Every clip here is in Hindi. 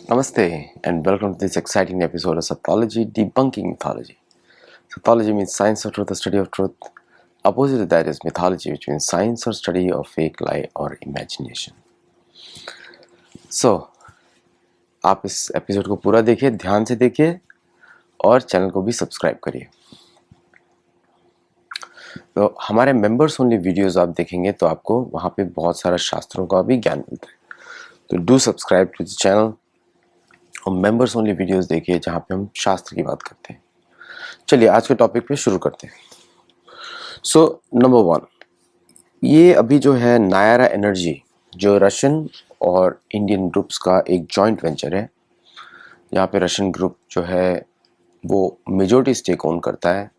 Namaste and welcome to this exciting episode of Satology Debunking Mythology. Satology means science or truth, the study of truth. Opposite to that is mythology, which means science or study of fake, lie or imagination. So, आप इस एपिसोड को पूरा देखिए, ध्यान से देखिए और चैनल को भी सब्सक्राइब करिए। तो हमारे मेंबर्स ओनली वीडियोस आप देखेंगे तो आपको वहाँ पे बहुत सारा शास्त्रों का भी ज्ञान मिलता है। तो do subscribe to the channel और मेंबर्स ओनली वीडियोस देखिए जहाँ पे हम शास्त्र की बात करते हैं। चलिए आज के टॉपिक पे शुरू करते हैं। सो नंबर 1, ये अभी जो है नायरा एनर्जी जो रशियन और इंडियन ग्रुप्स का एक जॉइंट वेंचर है, यहाँ पे रशियन ग्रुप जो है वो मेजॉरिटी स्टेक ओन करता है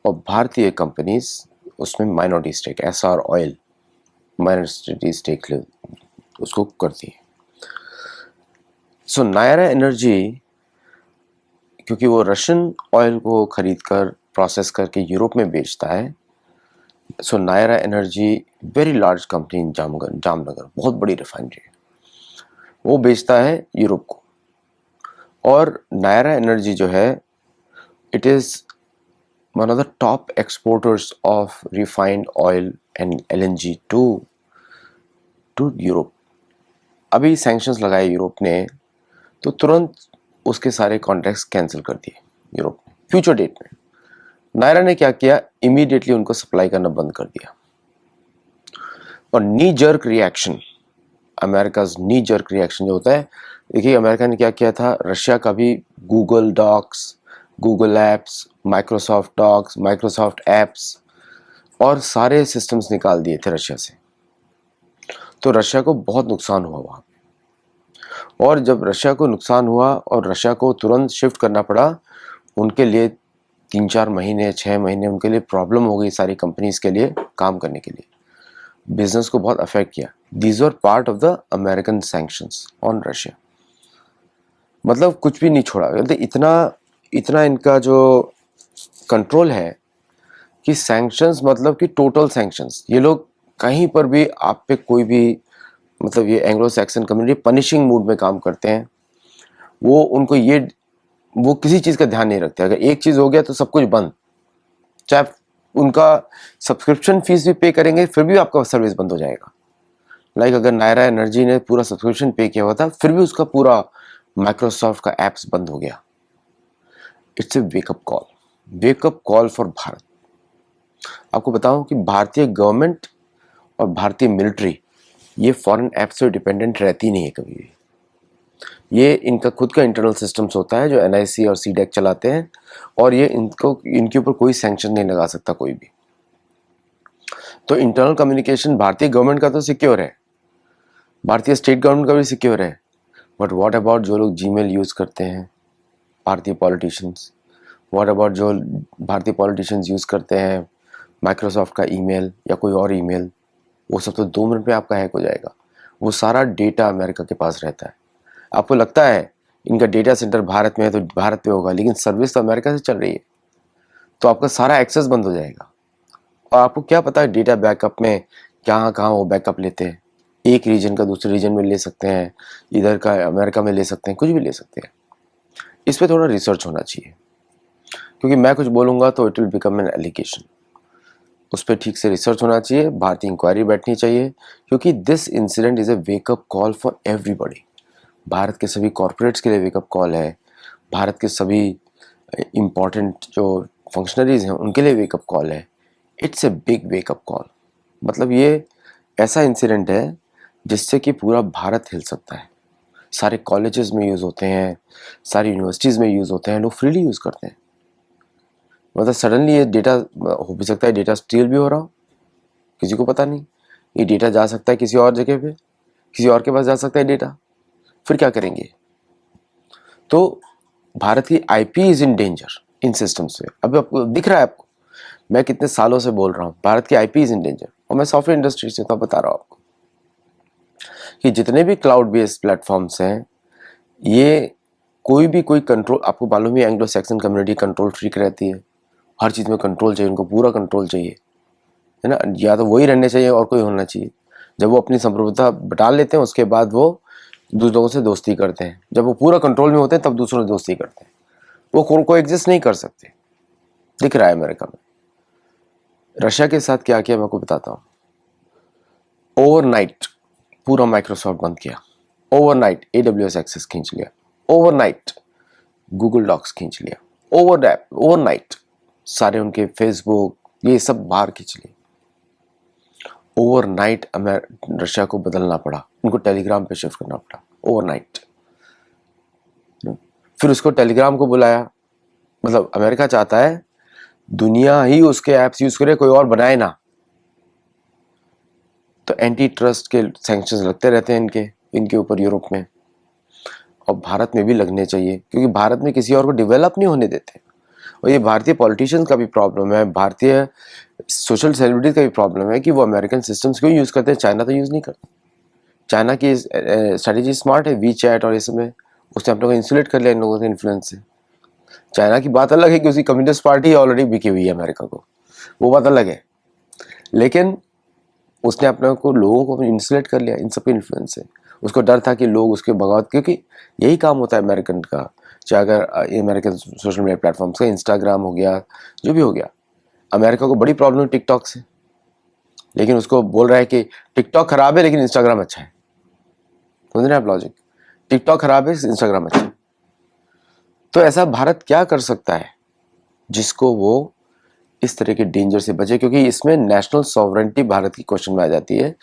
और भारतीय कंपनीज उसमें minority stake, Essar oil minority stake उसको करती है। सो नायरा एनर्जी क्योंकि वो रशियन ऑयल को खरीद कर प्रोसेस करके यूरोप में बेचता है, so Nayara energy very large company in Jamnagar, बहुत बड़ी रिफाइनरी है, वो बेचता है यूरोप को। और नायरा एनर्जी जो है it is one of the top exporters of refined oil and LNG to Europe. अभी सैंक्शंस लगाए यूरोप ने तो तुरंत उसके सारे कॉन्ट्रैक्ट्स कैंसिल कर दिए यूरोप ने फ्यूचर डेट में। नायरा ने क्या किया, इमीडिएटली उनको सप्लाई करना बंद कर दिया। और knee jerk reaction, America's knee jerk reaction जो होता है, देखिए अमेरिका ने क्या किया था, रशिया का भी Google docs, Google apps, Microsoft docs, Microsoft apps और सारे सिस्टम्स निकाल दिए थे रशिया से। तो रशिया को बहुत नुकसान हुआ वहाँ पे। और जब रशिया को नुकसान हुआ और रशिया को तुरंत शिफ्ट करना पड़ा, उनके लिए 3-4 महीने 6 महीने उनके लिए प्रॉब्लम हो गई सारी कंपनीज के लिए काम करने के लिए। बिजनेस को बहुत अफेक्ट किया। These are part of the American sanctions on Russia. मतलब कुछ भी नहीं छोड़ा, मतलब इतना इनका जो कंट्रोल है कि सैंक्शंस मतलब कि टोटल सैंक्शंस। ये लोग कहीं पर भी आप पे कोई भी, मतलब ये Anglo Saxon community punishing mood में काम करते हैं। वो किसी चीज़ का ध्यान नहीं रखते। अगर एक चीज़ हो गया तो सब कुछ बंद, चाहे उनका सब्सक्रिप्शन फीस भी पे करेंगे फिर भी आपका सर्विस बंद हो जाएगा। लाइक अगर नायरा एनर्जी ने पूरा सब्सक्रिप्शन पे किया हुआ था फिर भी उसका पूरा माइक्रोसॉफ्ट का एप्स बंद हो गया। It's a wake up call for Bharat. आपको बताऊं कि भारतीय गवर्नमेंट और भारतीय मिलिट्री ये फॉरेन ऐप से डिपेंडेंट रहती नहीं है कभी भी। ये इनका खुद का इंटरनल सिस्टम्स होता है जो एनआईसी और सीडेक चलाते हैं, और ये इनके ऊपर कोई सैंक्शन नहीं लगा सकता कोई भी। तो इंटरनल कम्युनिकेशन भारतीय गवर्नमेंट का तो सिक्योर है, भारतीय स्टेट गवर्नमेंट का भी सिक्योर है, बट व्हाट अबाउट जो लोग जीमेल यूज़ करते हैं भारतीय पॉलिटिशियंस, व्हाट अबाउट जो भारतीय पॉलिटिशियंस यूज़ करते हैं माइक्रोसॉफ्ट का ईमेल या कोई और ईमेल, वो सब तो 2 मिनट में आपका हैक हो जाएगा। वो सारा डेटा अमेरिका के पास रहता है। आपको लगता है इनका डेटा सेंटर भारत में है तो भारत पे होगा, लेकिन सर्विस तो अमेरिका से चल रही है, तो आपका सारा एक्सेस बंद हो जाएगा। और आपको क्या पता है डेटा बैकअप में कहाँ कहाँ वो बैकअप लेते हैं। एक रीजन का दूसरे रीजन में ले सकते हैं, इधर का अमेरिका में ले सकते हैं, कुछ भी ले सकते हैं। इस पर थोड़ा रिसर्च होना चाहिए, क्योंकि मैं कुछ बोलूँगा तो it will become an allegation. उस पर ठीक से रिसर्च होना चाहिए, भारतीय इंक्वायरी बैठनी चाहिए, क्योंकि this incident is a wake up call for everybody. Bharat के सभी कॉरपोरेट्स के लिए वेकअप कॉल है, भारत के सभी इम्पॉर्टेंट जो फंक्शनरीज हैं उनके लिए वेकअप कॉल है। It's a big wake up call. मतलब ये ऐसा इंसिडेंट है जिससे कि पूरा भारत हिल सकता है। सारे कॉलेजेस में यूज़ होते हैं, सारी यूनिवर्सिटीज़ में यूज़ होते हैं, लोग फ्रीली यूज़ करते हैं। मतलब सडनली ये डेटा हो भी सकता है, डेटा स्टील भी हो रहा हो, किसी को पता नहीं। ये डेटा जा सकता है किसी और जगह पे, किसी और के पास जा सकता है डेटा, फिर क्या करेंगे। तो भारत की IP is in danger in systems से। अभी आपको दिख रहा है, आपको मैं कितने सालों से बोल रहा हूँ भारत की आईपी इज इन डेंजर, और मैं सॉफ्टवेयर इंडस्ट्री से तो बता रहा हूँ आपको कि जितने भी क्लाउड बेस्ड प्लेटफॉर्म्स हैं, ये कोई कंट्रोल, आपको मालूम है Anglo Saxon community control freak रहती है। हर चीज़ में कंट्रोल चाहिए, उनको पूरा कंट्रोल चाहिए, है ना। या तो वही रहने चाहिए और कोई होना चाहिए। जब वो अपनी संप्रभुता बटा लेते हैं उसके बाद वो दूसरे लोगों से दोस्ती करते हैं, जब वो पूरा कंट्रोल में होते हैं तब दूसरों से दोस्ती करते हैं, वो को एग्जिस्ट नहीं कर सकते। दिख रहा है अमेरिका में। रशिया के साथ क्या किया मैं आपको बताता हूँ। ओवरनाइट पूरा माइक्रोसॉफ्ट बंद किया, ओवरनाइट AWS एक्सेस खींच लिया, ओवरनाइट गूगल डॉक्स खींच लिया, ओवरनाइट सारे उनके फेसबुक ये सब बाहर खींच लिए। ओवरनाइट रशिया को बदलना पड़ा, उनको टेलीग्राम पे शिफ्ट करना पड़ा ओवरनाइट। फिर उसको टेलीग्राम को बुलाया, मतलब अमेरिका चाहता है दुनिया ही उसके ऐप्स यूज करे, कोई और बनाए ना। तो एंटी ट्रस्ट के सैंक्शंस लगते रहते हैं इनके ऊपर यूरोप में, और भारत में भी लगने चाहिए, क्योंकि भारत में किसी और को डेवलप नहीं होने देते। और ये भारतीय पॉलिटिशियंस का भी प्रॉब्लम है, भारतीय सोशल सेलिब्रिटीज का भी प्रॉब्लम है कि वो अमेरिकन सिस्टम्स क्यों यूज करते हैं, चाइना तो यूज नहीं करता। चाइना की स्ट्रेटेजी स्मार्ट है, वी चैट और इस में उसने अपने को इंसुलेट कर लिया इन लोगों के इन्फ्लुएंस से। चाइना की बात अलग है कि उसकी कम्युनिस्ट पार्टी ऑलरेडी बिकी हुई है अमेरिका को, वो बात अलग है, लेकिन उसने अपने को लोगों को इंसुलेट कर लिया इन सबके इन्फ्लुएंस से। उसको डर था कि लोग उसके बगावत, क्योंकि यही काम होता है अमेरिकन का, चाहे अगर अमेरिकन सोशल मीडिया प्लेटफॉर्म्स का इंस्टाग्राम हो गया, जो भी हो गया। अमेरिका को बड़ी प्रॉब्लम है टिकटॉक से, लेकिन उसको बोल रहा है कि टिकटॉक खराब है लेकिन इंस्टाग्राम अच्छा है। समझ रहे हैं आप लॉजिक? टिकटॉक खराब है, इंस्टाग्राम अच्छा है। तो ऐसा भारत क्या कर सकता है जिसको वो इस तरह के डेंजर से बचे, क्योंकि इसमें नेशनल सॉवरेंटी भारत की क्वेश्चन में आ जाती है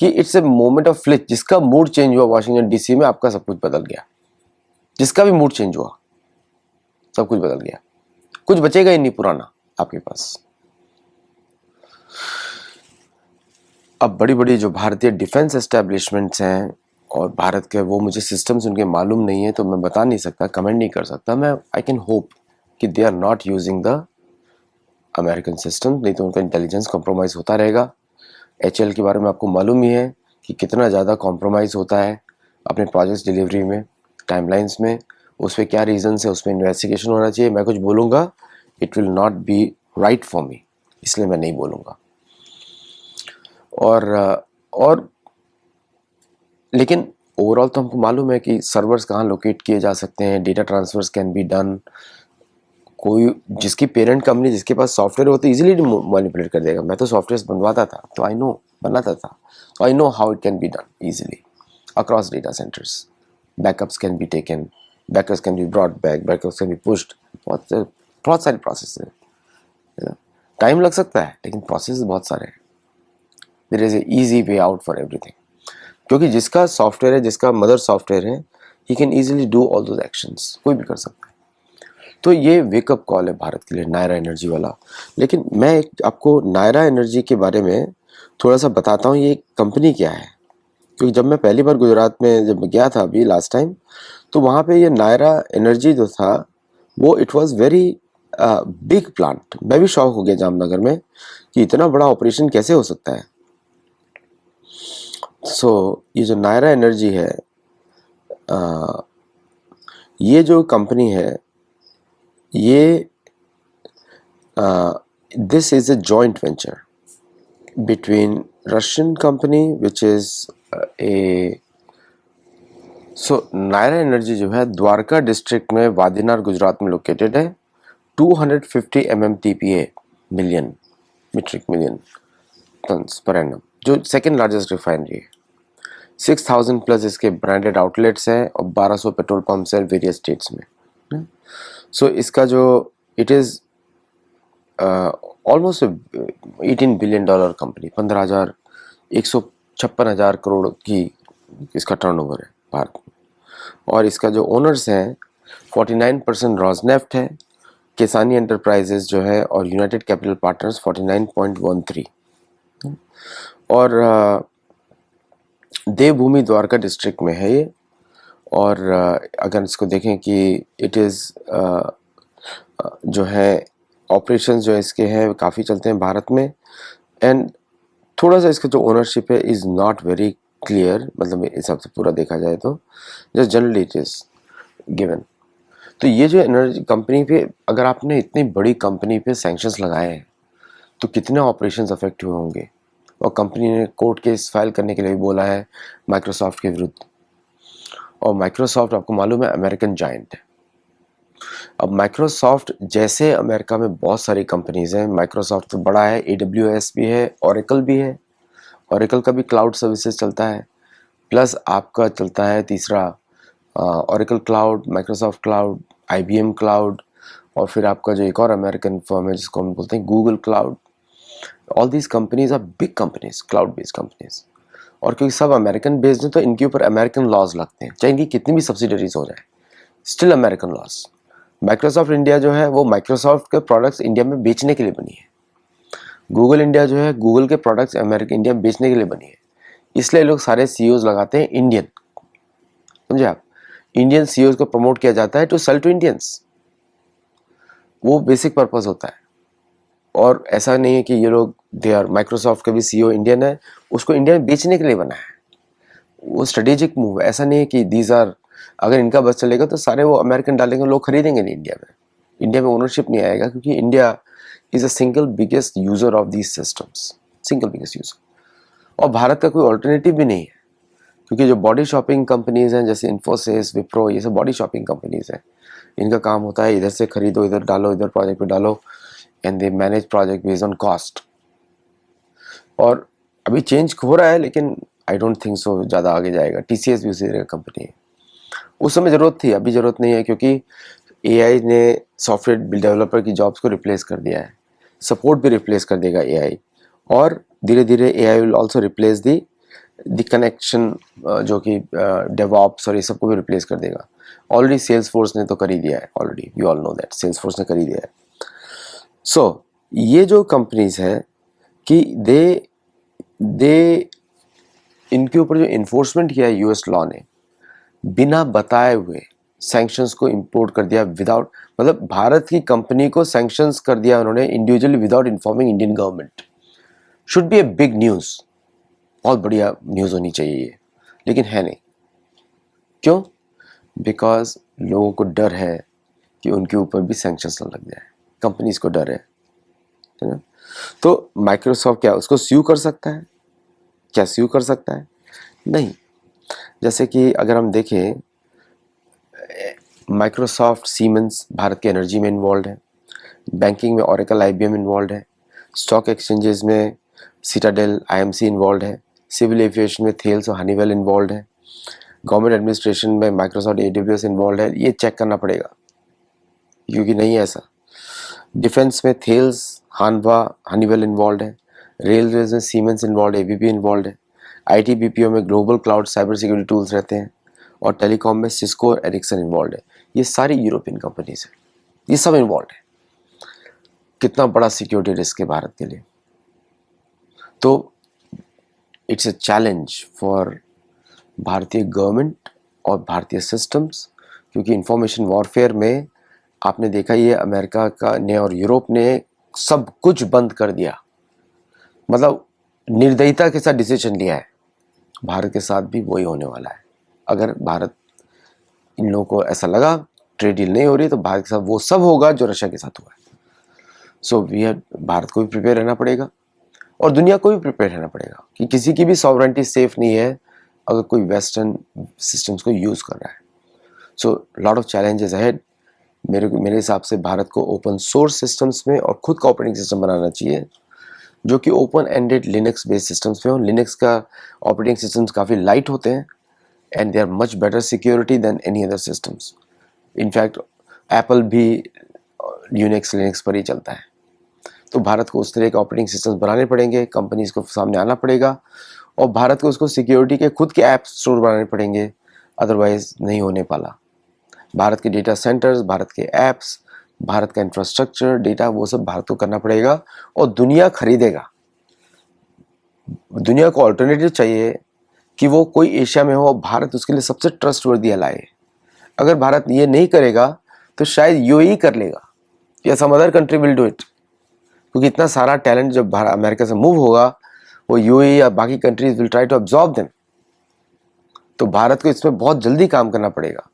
कि इट्स ए मोमेंट ऑफ फ्लिच। जिसका मूड चेंज हुआ वॉशिंगटन DC में, आपका सब कुछ बदल गया। जिसका भी मूड चेंज हुआ सब कुछ बदल गया, कुछ बचेगा ही नहीं पुराना आपके पास। अब बड़ी बड़ी जो भारतीय डिफेंस एस्टेब्लिशमेंट्स हैं और भारत के, वो मुझे सिस्टम्स उनके मालूम नहीं है तो मैं बता नहीं सकता, कमेंट नहीं कर सकता मैं। आई कैन होप कि they are not using the American system, नहीं तो उनका इंटेलिजेंस कॉम्प्रोमाइज़ होता रहेगा। HL के बारे में आपको मालूम ही है कि कितना ज़्यादा कॉम्प्रोमाइज़ होता है अपने प्रोजेक्ट्स डिलीवरी में, टाइमलाइंस में। उस पर क्या रीज़न है, उस पर इन्वेस्टिगेशन होना चाहिए। मैं कुछ बोलूँगा it will not be right for me, इसलिए मैं नहीं बोलूँगा। और लेकिन ओवरऑल तो हमको मालूम है कि सर्वर्स कहाँ लोकेट किए जा सकते हैं, data transfers can be done. कोई जिसकी पेरेंट कंपनी, जिसके पास सॉफ्टवेयर हो तो इजीली मैनिपुलेट कर देगा। मैं तो सॉफ्टवेयर बनवाता था तो आई नो, बनाता था तो I know how it can be done easily across data centres. Backups can be taken, backups can be brought back, backups can be pushed. बहुत सारे प्रोसेस है, टाइम लग सकता है लेकिन प्रोसेस बहुत सारे हैं। There is a easy way out for everything, क्योंकि जिसका सॉफ्टवेयर है, जिसका मदर सॉफ्टवेयर है, he can easily do all those actions, कोई भी कर सकता है। तो ये वेकअप कॉल है भारत के लिए, नायरा एनर्जी वाला। लेकिन मैं आपको नायरा एनर्जी के बारे में थोड़ा सा बताता हूँ, ये कंपनी क्या है। क्योंकि जब मैं पहली बार गुजरात में जब गया था अभी लास्ट टाइम, तो वहाँ पे ये नायरा एनर्जी जो था वो it was very big plant. मैं भी शॉक हो गया जामनगर में कि इतना बड़ा ऑपरेशन कैसे हो सकता है। ये जो नायरा एनर्जी है, ये जो कंपनी है, ये this is a joint venture between Russian company which is Nayara energy जो है द्वारका डिस्ट्रिक्ट में वादीनार गुजरात में लोकेटेड है। 250 MMTPA million metric million turns per annum, जो सेकेंड लार्जेस्ट रिफाइनरी है। 6000 प्लस इसके ब्रांडेड आउटलेट्स हैं और 1200 पेट्रोल पंप्स हैं वेरियस स्टेट्स में। इसका जो it is almost $18 billion company, 156,000 crore की इसका टर्नओवर है भारत में। और इसका जो ओनर्स हैं 49% रॉजनेफ्ट है, किसानी एंटरप्राइजेज जो है और यूनाइटेड कैपिटल पार्टनर्स 49.13। और देवभूमि द्वारका डिस्ट्रिक्ट में है ये। और अगर इसको देखें कि इट इज़ जो है ऑपरेशंस जो इसके हैं काफ़ी चलते हैं भारत में। एंड थोड़ा सा इसका जो ओनरशिप है इज़ नॉट वेरी क्लियर, मतलब मेरे हिसाब से पूरा देखा जाए तो just generally it is given. तो ये जो एनर्जी कंपनी पे, अगर आपने इतनी बड़ी कंपनी पे सैंक्शंस लगाए हैं तो कितने ऑपरेशंस अफेक्ट हुए होंगे। और कंपनी ने कोर्ट केस फाइल करने के लिए भी बोला है माइक्रोसॉफ्ट के विरुद्ध। और माइक्रोसॉफ्ट आपको मालूम है अमेरिकन जायंट है। अब माइक्रोसॉफ्ट जैसे अमेरिका में बहुत सारी कंपनीज हैं, माइक्रोसॉफ्ट तो बड़ा है, AWS भी है, ओरेकल भी है, ओरेकल का भी क्लाउड सर्विसेज चलता है, प्लस आपका चलता है तीसरा Oracle cloud, Microsoft cloud, IBM cloud, और फिर आपका जो एक और अमेरिकन फर्म है जिसको हम बोलते हैं Google cloud. All these companies are big companies, cloud based companies. और क्योंकि सब अमेरिकन बेस्ड हैं तो इनके ऊपर अमेरिकन लॉज लगते हैं, चाहे इनकी कितनी भी सब्सिडरीज हो जाए, still American laws. Microsoft India जो है वो माइक्रोसॉफ्ट के प्रोडक्ट्स इंडिया में बेचने के लिए बनी है। गूगल इंडिया जो है गूगल के प्रोडक्ट्स अमेरिका इंडिया में बेचने के लिए बनी है। इसलिए लोग सारे CEOs लगाते हैं इंडियन, समझे आप। इंडियन CEOs को प्रमोट किया जाता है टू सेल टू इंडियंस, वो बेसिक पर्पस होता है। और ऐसा नहीं है कि ये लोग दे आर, माइक्रोसॉफ्ट का भी CEO इंडियन है, उसको इंडिया में बेचने के लिए बना है, वो स्ट्रेटेजिक मूव है। ऐसा नहीं है कि दीज आर, अगर इनका बस चलेगा तो सारे वो अमेरिकन डालेंगे, लोग खरीदेंगे नहीं इंडिया में, इंडिया में ओनरशिप नहीं आएगा, क्योंकि India is a single biggest user of these systems, single biggest user. और भारत का कोई ऑल्टरनेटिव भी नहीं है, क्योंकि जो बॉडी शॉपिंग कंपनीज हैं जैसे इन्फोसिस, विप्रो, ये सब बॉडी शॉपिंग कंपनीज हैं। इनका काम होता है इधर से खरीदो, इधर डालो, इधर प्रोजेक्ट पे डालो, and they manage project based on cost. और अभी चेंज हो रहा है, लेकिन आई डोंट थिंक सो ज़्यादा आगे जाएगा। TCS भी उसी तरह का कंपनी है। उस समय ज़रूरत थी, अभी ज़रूरत नहीं है, क्योंकि AI ने सॉफ्टवेयर डेवलपर की जॉब्स को रिप्लेस कर दिया है, सपोर्ट भी रिप्लेस कर देगा AI, और धीरे धीरे AI will also replace the connection, जो कि डेवऑप्स और ये सबको भी रिप्लेस कर देगा। ऑलरेडी सेल्स फोर्स ने तो कर ही दिया है, already we all know that Salesforce ने कर ही दिया है। सो ये जो कंपनीज है कि दे इनके ऊपर जो इन्फोर्समेंट किया है US लॉ ने, बिना बताए हुए सैंक्शंस को इंपोर्ट कर दिया, विदाउट, मतलब भारत की कंपनी को सैंक्शंस कर दिया उन्होंने individually without informing Indian government. Should be a big news, बहुत बढ़िया न्यूज़ होनी चाहिए ये, लेकिन है नहीं। क्यों? बिकॉज लोगों को डर है कि उनके ऊपर भी सैंक्शंस न लग जाए, कंपनीज को डर है ना। तो माइक्रोसॉफ्ट क्या उसको स्यू कर सकता है? क्या स्यू कर सकता है? नहीं। जैसे कि अगर हम देखें, माइक्रोसॉफ्ट, सीमेंस भारत के एनर्जी में इन्वॉल्व है, बैंकिंग में ओरेकल, IBM इन्वॉल्व है, स्टॉक एक्सचेंजेस में सिटाडेल, IMC इन्वॉल्व है, सिविल एविएशन में थेल्स और हनीवेल इन्वॉल्व है, गवर्नमेंट एडमिनिस्ट्रेशन में माइक्रोसॉफ्ट, AWS इन्वॉल्व है। ये चेक करना पड़ेगा, क्योंकि नहीं है ऐसा। डिफेंस में थेल्स, हानवा, हनीवेल इन्वॉल्व है, रेलवेज में सीमेंस इन्वॉल्व है, ABB इन्वॉल्व है, IT BPO में global cloud cyber security tools रहते हैं, और टेलीकॉम में सिस्को और एरिक्सन इन्वॉल्व है। ये सारी यूरोपियन कंपनीज हैं, ये सब इन्वॉल्व है। कितना बड़ा सिक्योरिटी रिस्क है भारत के लिए। तो इट्स ए चैलेंज फॉर भारतीय गवर्नमेंट और भारतीय सिस्टम्स, क्योंकि इंफॉर्मेशन वॉरफेयर में आपने देखा ये अमेरिका का ने और यूरोप ने सब कुछ बंद कर दिया, मतलब निर्दयता के साथ डिसीजन लिया है। भारत के साथ भी वही होने वाला है। अगर भारत, इन लोगों को ऐसा लगा ट्रेड डील नहीं हो रही, तो भारत के साथ वो सब होगा जो रशिया के साथ हुआ है। सो भारत को भी प्रिपेयर रहना पड़ेगा, और दुनिया को भी प्रिपेयर रहना पड़ेगा कि किसी की भी सॉवरेंटी सेफ नहीं है अगर कोई वेस्टर्न सिस्टम्स को यूज कर रहा है। So lot of challenges ahead. मेरे हिसाब से भारत को ओपन सोर्स सिस्टम्स में और खुद का ऑपरेटिंग सिस्टम बनाना चाहिए, जो कि open ended Linux based systems पे हो। लिनक्स का ऑपरेटिंग सिस्टम्स काफ़ी लाइट होते हैं, and they are much better security than any other systems. In fact Apple भी यूनिक्स लिनक्स पर ही चलता है। तो भारत को उस तरह के ऑपरेटिंग सिस्टम्स बनाने पड़ेंगे, कंपनीज को सामने आना पड़ेगा, और भारत को उसको सिक्योरिटी के खुद के ऐप स्टोर बनाने पड़ेंगे, अदरवाइज नहीं होने पाला। भारत के डेटा सेंटर्स, भारत के ऐप्स, भारत का इंफ्रास्ट्रक्चर, डेटा, वो सब भारत को करना पड़ेगा, और दुनिया खरीदेगा। दुनिया को अल्टरनेटिव चाहिए कि वो कोई एशिया में हो, भारत उसके लिए सबसे ट्रस्टवर्दी एलाय है। अगर भारत ये नहीं करेगा तो शायद UAE कर लेगा, या some other country will do it, क्योंकि इतना सारा टैलेंट जब अमेरिका से मूव होगा, वो UAE या बाकी countries will try to absorb them. तो भारत को इसमें बहुत जल्दी काम करना पड़ेगा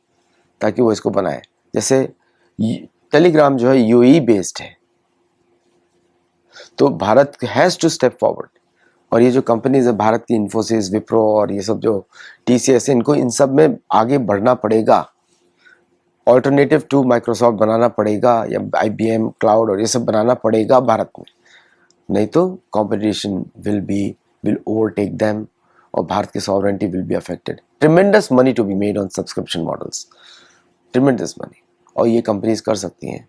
ताकि वो इसको बनाए। जैसे टेलीग्राम जो है UAE बेस्ड है, तो Bharat has to step forward. और ये जो कंपनीज है भारत की, इन्फोसिस, विप्रो और ये सब जो TCS है, इनको इन सब में आगे बढ़ना पड़ेगा, ऑल्टरनेटिव टू माइक्रोसॉफ्ट बनाना पड़ेगा या IBM क्लाउड और ये सब बनाना पड़ेगा भारत में, नहीं तो कंपटीशन विल ओवरटेक देम और भारत की sovereignty will be affected. Tremendous money to be made on subscription models, tremendous money, और ये कंपनीज कर सकती हैं,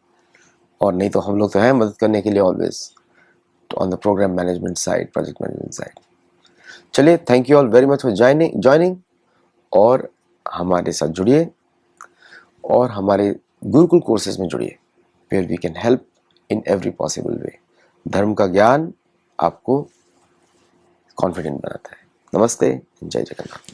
और नहीं तो हम लोग तो हैं मदद करने के लिए always on the program management side, project management side. चलिए, thank you all very much for joining, और हमारे साथ जुड़िए और हमारे गुरुकुल कोर्सेज में जुड़िए, where we can help in every possible way. धर्म का ज्ञान आपको कॉन्फिडेंट बनाता है। नमस्ते, जय जगन्नाथ।